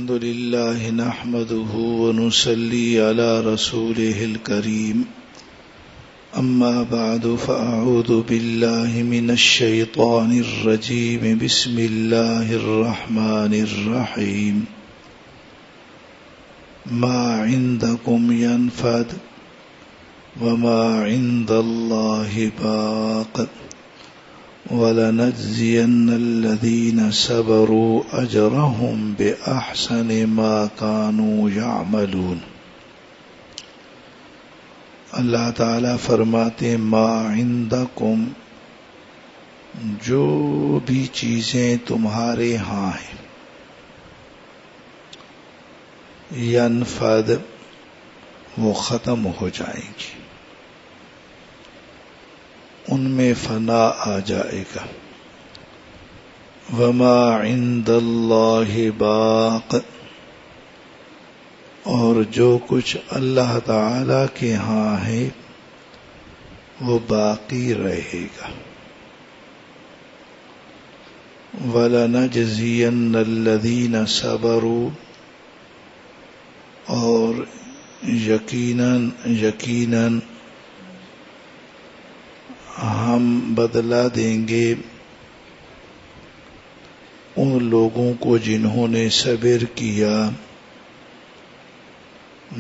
الحمد لله نحمده ونصلي على رسوله الكريم أما بعد فأعوذ بالله من الشيطان الرجيم بسم الله الرحمن الرحيم ما عندكم ينفد وما عند الله باق وَلَنَجْزِيَنَّ الَّذِينَ صَبَرُوا أَجْرَهُمْ بِأَحْسَنِ مَا كَانُوا يَعْمَلُونَ۔ اللہ تعالیٰ فرماتے ما عندکم، جو بھی چیزیں تمہارے ہاں ہیں، ینفد، وہ ختم ہو جائیں گی، ان میں فنا آ جائے گا۔ وما عند اللہ باق، اور جو کچھ اللہ تعالی کے ہاں ہے وہ باقی رہے گا۔ وَلَنَجْزِيَنَّ الَّذِينَ صَبَرُوا، اور یقیناً ہم بدلہ دیں گے ان لوگوں کو جنہوں نے صبر کیا،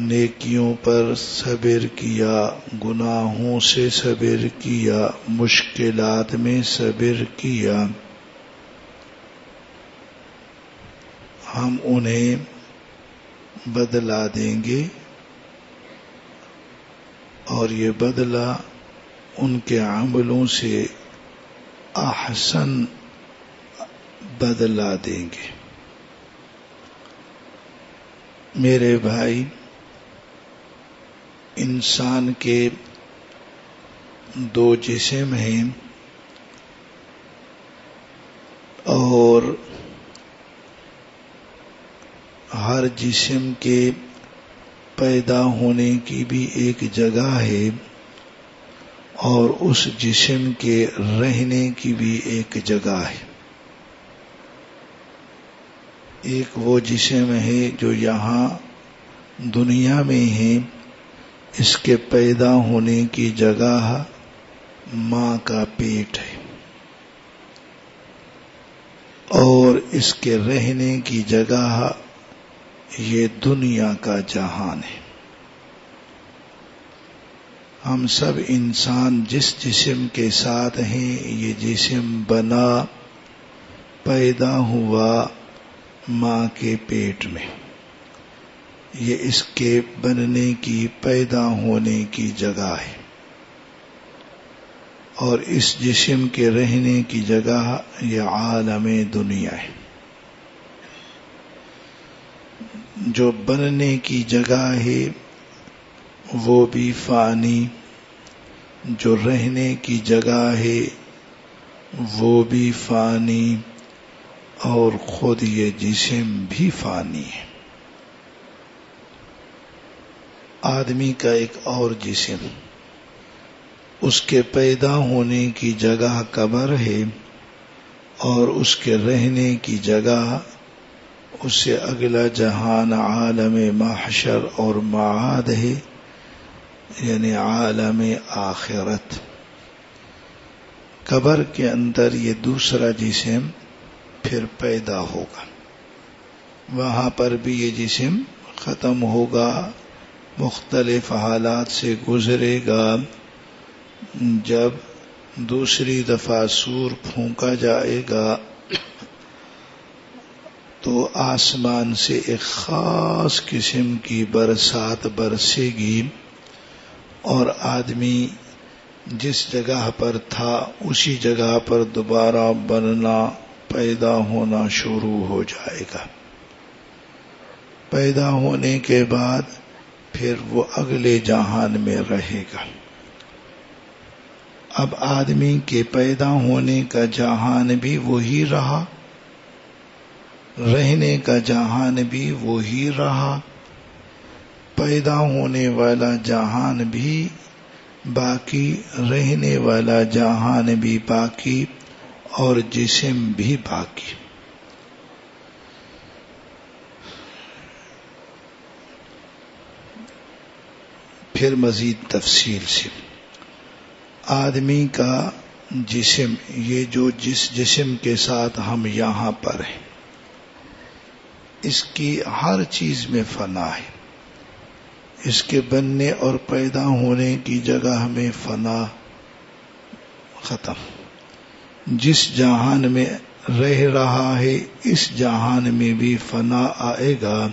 نیکیوں پر صبر کیا، گناہوں سے صبر کیا، مشکلات میں صبر کیا، ہم انہیں بدلہ دیں گے، اور یہ بدلہ ان کے عملوں سے احسن بدلہ دیں گے۔ میرے بھائی، انسان کے دو جسم ہیں، اور ہر جسم کے پیدا ہونے کی بھی ایک جگہ ہے، اور اس جسم کے رہنے کی بھی ایک جگہ ہے۔ ایک وہ جسم ہے جو یہاں دنیا میں ہے، اس کے پیدا ہونے کی جگہ ماں کا پیٹ ہے، اور اس کے رہنے کی جگہ یہ دنیا کا جہان ہے۔ ہم سب انسان جس جسم کے ساتھ ہیں، یہ جسم بنا، پیدا ہوا ماں کے پیٹ میں، یہ اس کے بننے کی، پیدا ہونے کی جگہ ہے، اور اس جسم کے رہنے کی جگہ یہ عالم دنیا ہے۔ جو بننے کی جگہ ہے وہ بھی فانی، جو رہنے کی جگہ ہے وہ بھی فانی، اور خود یہ جسم بھی فانی ہے۔ آدمی کا ایک اور جسم، اس کے پیدا ہونے کی جگہ قبر ہے، اور اس کے رہنے کی جگہ اس سے اگلا جہان عالم محشر اور معاد ہے، یعنی عالم آخرت۔ قبر کے اندر یہ دوسرا جسم پھر پیدا ہوگا، وہاں پر بھی یہ جسم ختم ہوگا، مختلف حالات سے گزرے گا۔ جب دوسری دفعہ سور پھونکا جائے گا تو آسمان سے ایک خاص قسم کی برسات برسے گی، اور آدمی جس جگہ پر تھا اسی جگہ پر دوبارہ بننا، پیدا ہونا شروع ہو جائے گا۔ پیدا ہونے کے بعد پھر وہ اگلے جہان میں رہے گا۔ اب آدمی کے پیدا ہونے کا جہان بھی وہی رہا، رہنے کا جہان بھی وہی رہا، پیدا ہونے والا جہان بھی باقی، رہنے والا جہان بھی باقی، اور جسم بھی باقی۔ پھر مزید تفصیل سے آدمی کا جسم، یہ جو جس جسم کے ساتھ ہم یہاں پر ہیں، اس کی ہر چیز میں فنا ہے. اس کے بننے اور پیدا ہونے کی جگہ میں فنا ختم. جس جہان میں رہ رہا ہے اس جہان میں بھی فنا آئے گا،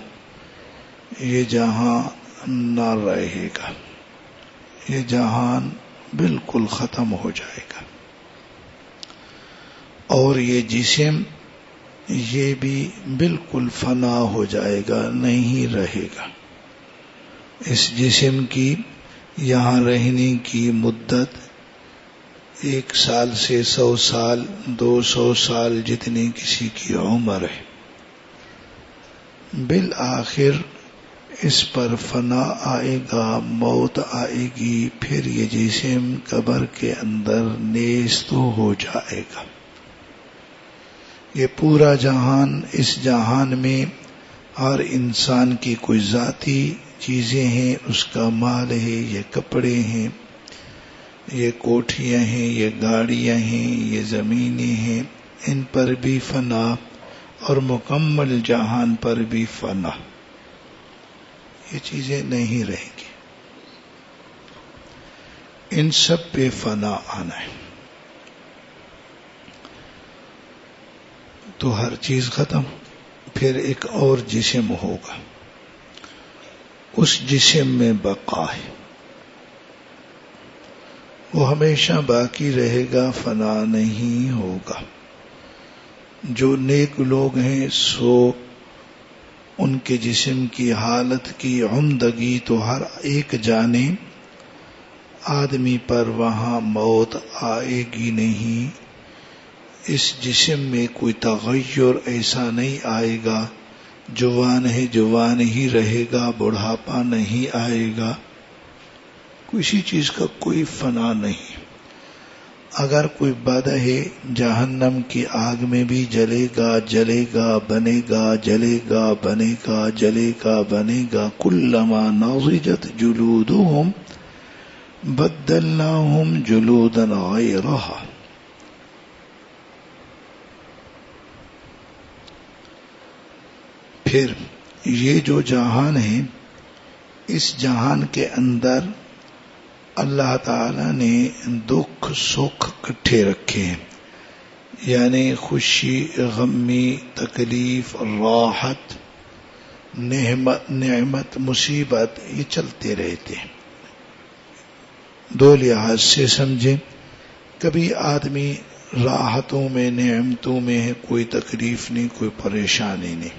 یہ جہان نہ رہے گا، یہ جہان بالکل ختم ہو جائے گا. اور یہ جسم یہ بھی بالکل فنا ہو جائے گا، نہیں رہے گا. اس جسم کی یہاں رہنے کی مدت 1 سال سے 100 سال 200 سال جتنی کسی کی عمر ہے. بالآخر اس پر فنا آئے گا، موت آئے گی، پھر یہ جسم قبر کے اندر نیست ہو جائے گا. یہ پورا جہان، اس جہان میں ہر انسان کی کوئی ذاتی چیزیں ہیں، اس کا مال ہے، یہ کپڑے ہیں، یہ کوٹھیاں ہیں، یہ گاڑیاں ہیں، یہ زمینیں ہیں، ان پر بھی فنا، اور مکمل جہان پر بھی فنا. یہ چیزیں نہیں رہیں گی، ان سب پہ فنا آنا ہے. تو ہر چیز ختم، پھر ایک اور جسم ہوگا، اس جسم میں بقا ہے، وہ ہمیشہ باقی رہے گا، فنا نہیں ہوگا. جو نیک لوگ ہیں سو ان کے جسم کی حالت کی عمدگی تو ہر ایک جانے، آدمی پر وہاں موت آئے گی نہیں. اس جسم میں کوئی تغیر ایسا نہیں آئے گا، جوان ہے جوان ہی رہے گا، بڑھاپا نہیں آئے گا، کسی چیز کا کوئی فنا نہیں. اگر کوئی بد ہے جہنم کی آگ میں بھی جلے گا، جلے گا، بنے گا، جلے گا، بنے گا، جلے گا، بنے گا. کلما نضجت جلودهم بدلناهم جلودا غیرها. پھر یہ جو جہان ہے، اس جہان کے اندر اللہ تعالی نے دکھ سکھ اکٹھے رکھے ہیں، یعنی خوشی، غمی، تکلیف، راحت، نعمت، مصیبت، یہ چلتے رہتے ہیں. 2 لحاظ سے سمجھیں. کبھی آدمی راحتوں میں، نعمتوں میں ہے، کوئی تکلیف نہیں، کوئی پریشانی نہیں.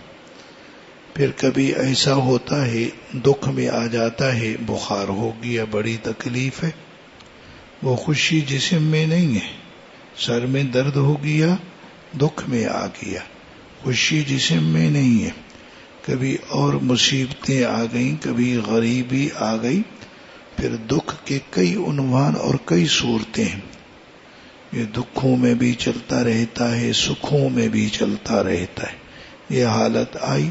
پھر کبھی ایسا ہوتا ہے دکھ میں آ جاتا ہے، بخار ہو گیا، بڑی تکلیف ہے، وہ خوشی جسم میں نہیں ہے. سر میں درد ہو گیا، دکھ میں آ گیا، خوشی جسم میں نہیں ہے. کبھی اور مصیبتیں آ گئیں، کبھی غریبی آ گئی، پھر دکھ کے کئی عنوان اور کئی صورتیں ہیں. یہ دکھوں میں بھی چلتا رہتا ہے، سکھوں میں بھی چلتا رہتا ہے. یہ حالت آئی،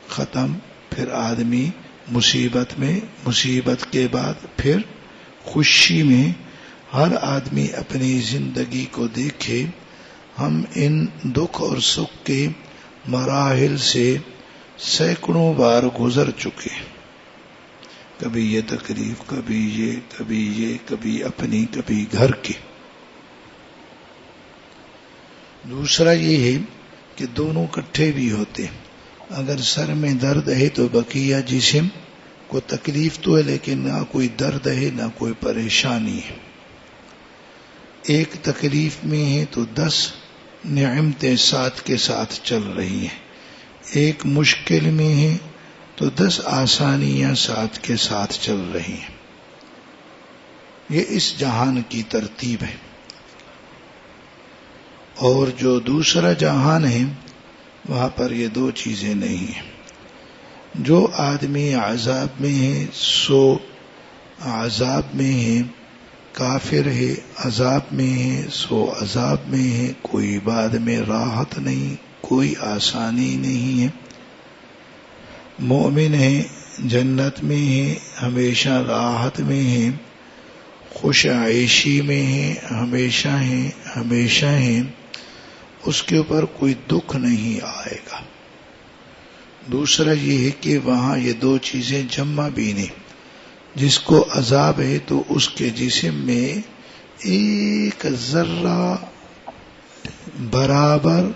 ختم. پھر آدمی مصیبت میں، مصیبت کے بعد پھر خوشی میں. ہر آدمی اپنی زندگی کو دیکھے، ہم ان دکھ اور سکھ کے مراحل سے سینکڑوں بار گزر چکے. کبھی یہ تکلیف، کبھی یہ، کبھی یہ، کبھی اپنی، کبھی گھر کی. دوسرا یہ ہے کہ دونوں کٹھے بھی ہوتے. اگر سر میں درد ہے تو بقیہ جسم کو تکلیف تو ہے، لیکن نہ کوئی درد ہے نہ کوئی پریشانی ہے. ایک تکلیف میں ہے تو 10 نعمتیں ساتھ کے ساتھ چل رہی ہیں. ایک مشکل میں ہے تو 10 آسانیاں ساتھ کے ساتھ چل رہی ہیں. یہ اس جہان کی ترتیب ہے. اور جو دوسرا جہان ہے وہاں پر یہ 2 چیزیں نہیں ہیں. جو آدمی عذاب میں ہے سو عذاب میں ہے، کافر ہے عذاب میں ہے سو عذاب میں ہے. کوئی بعد میں راحت نہیں، کوئی آسانی نہیں ہے. مومن ہے جنت میں ہیں، ہمیشہ راحت میں ہیں، خوش عیشی میں ہیں، ہمیشہ ہیں، اس کے اوپر کوئی دکھ نہیں آئے گا۔ دوسرا یہ ہے کہ وہاں یہ دو چیزیں جمع بھی نہیں، جس کو عذاب ہے تو اس کے جسم میں ایک ذرہ برابر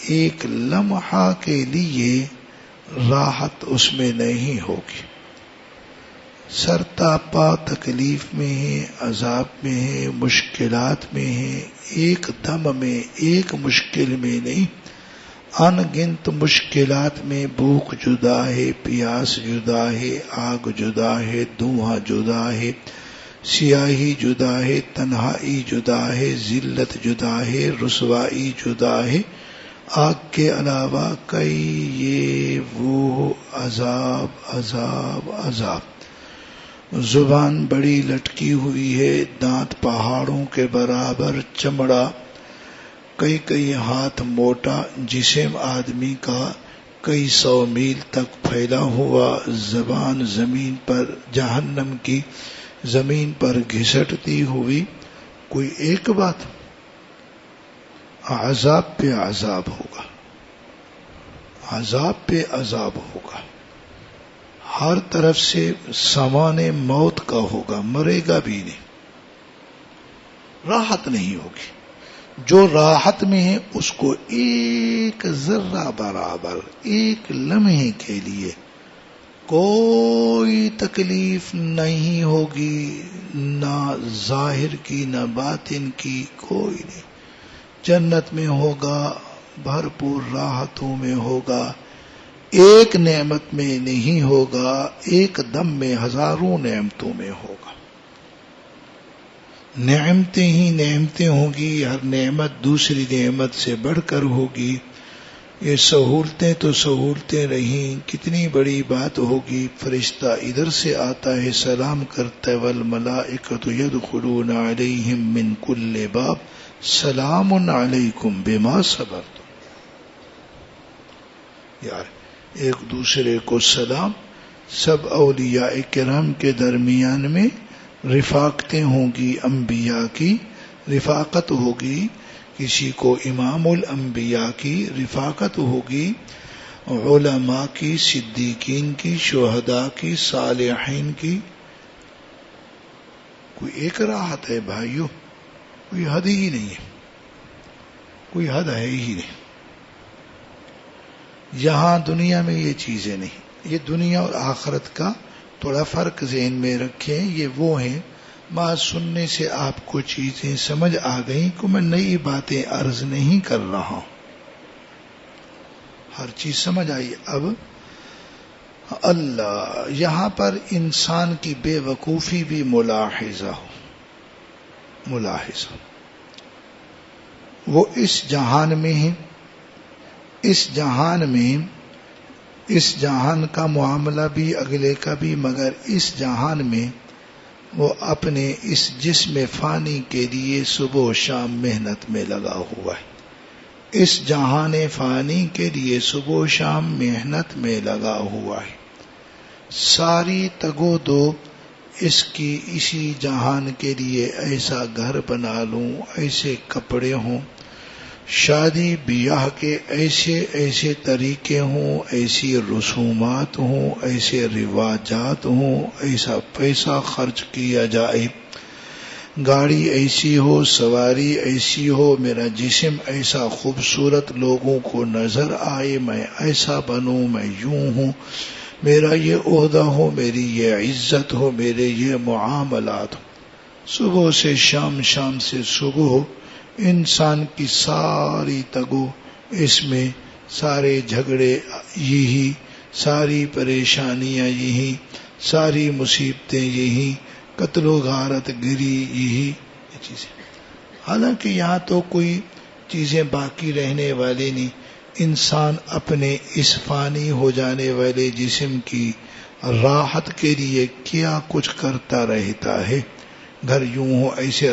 ایک لمحہ کے لیے راحت اس میں نہیں ہوگی، سرتاپا تکلیف میں ہے، عذاب میں ہے، مشکلات میں ہے، ایک دم میں، ایک مشکل میں نہیں، ان گنت مشکلات میں۔ بھوک جدا ہے، پیاس جدا ہے، آگ جدا ہے، دھواں جدا ہے، سیاہی جدا ہے، تنہائی جدا ہے، ذلت جدا ہے، رسوائی جدا ہے، آگ کے علاوہ کئی یہ وہ عذاب عذاب عذاب۔ زبان بڑی لٹکی ہوئی ہے، دانت پہاڑوں کے برابر، چمڑا کئی ہاتھ موٹا، جسم آدمی کا کئی 100 میل تک پھیلا ہوا، زبان زمین پر، جہنم کی زمین پر گھسٹتی ہوئی۔ کوئی ایک بات، عذاب پہ عذاب ہوگا، عذاب پہ عذاب ہوگا، ہر طرف سے سامان موت کا ہوگا، مرے گا بھی نہیں، راحت نہیں ہوگی۔ جو راحت میں ہے اس کو ایک ذرہ برابر ایک لمحے کے لیے کوئی تکلیف نہیں ہوگی، نہ ظاہر کی نہ باطن کی، کوئی نہیں۔ جنت میں ہوگا، بھرپور راحتوں میں ہوگا، ایک نعمت میں نہیں ہوگا، ایک دم میں ہزاروں نعمتوں میں ہوگا۔ نعمتیں ہی نعمتیں ہوں گی، ہر نعمت دوسری نعمت سے بڑھ کر ہوگی۔ یہ سہولتیں تو سہولتیں رہیں، کتنی بڑی بات ہوگی۔ فرشتہ ادھر سے آتا ہے، سلام کرتا ہے، والملائکۃ یدخلون علیہم من کل باب سلام علیکم بما صبرتم۔ یار ایک دوسرے کو سلام، سب اولیاء کرام کے درمیان میں رفاقتیں ہوں گی، انبیاء کی رفاقت ہوگی، کسی کو امام الانبیاء کی رفاقت ہوگی، علماء کی، صدیقین کی، شہداء کی، صالحین کی۔ کوئی ایک راحت ہے بھائیو، کوئی حد ہی نہیں ہے، کوئی حد ہے ہی نہیں۔ یہاں دنیا میں یہ چیزیں نہیں، یہ دنیا اور آخرت کا تھوڑا فرق ذہن میں رکھیں۔ یہ وہ ہیں، بات سننے سے آپ کو چیزیں سمجھ آ گئیں کہ میں نئی باتیں عرض نہیں کر رہا ہوں، ہر چیز سمجھ آئی۔ اب اللہ یہاں پر انسان کی بے وقوفی بھی ملاحظہ وہ اس جہان میں ہے، اس جہان کا معاملہ بھی اگلے کا بھی، مگر اس جہان میں وہ اپنے اس جسم فانی کے لیے صبح و شام محنت میں لگا ہوا ہے، اس جہان فانی کے لیے صبح و شام محنت میں لگا ہوا ہے۔ ساری تگو دو اس کی اسی جہان کے لیے، ایسا گھر بنا لوں، ایسے کپڑے ہوں، شادی بیاہ کے ایسے طریقے ہوں، ایسی رسومات ہوں، ایسے رواجات ہوں، ایسا پیسہ خرچ کیا جائے، گاڑی ایسی ہو، سواری ایسی ہو، میرا جسم ایسا خوبصورت لوگوں کو نظر آئے، میں ایسا بنوں، میں یوں ہوں، میرا یہ عہدہ ہو، میری یہ عزت ہو، میرے یہ معاملات ہو۔ صبح سے شام، شام سے صبح، انسان کی ساری تگو اس میں، سارے جھگڑے یہی، ساری پریشانیاں یہی، ساری مصیبتیں یہی، قتل و غارت گری یہی چیزیں۔ حالانکہ یہاں تو کوئی چیزیں باقی رہنے والی نہیں، انسان اپنے اس فانی ہو جانے والے جسم کی راحت کے لیے کیا کچھ کرتا رہتا ہے۔ گھر یوں ہو، ایسے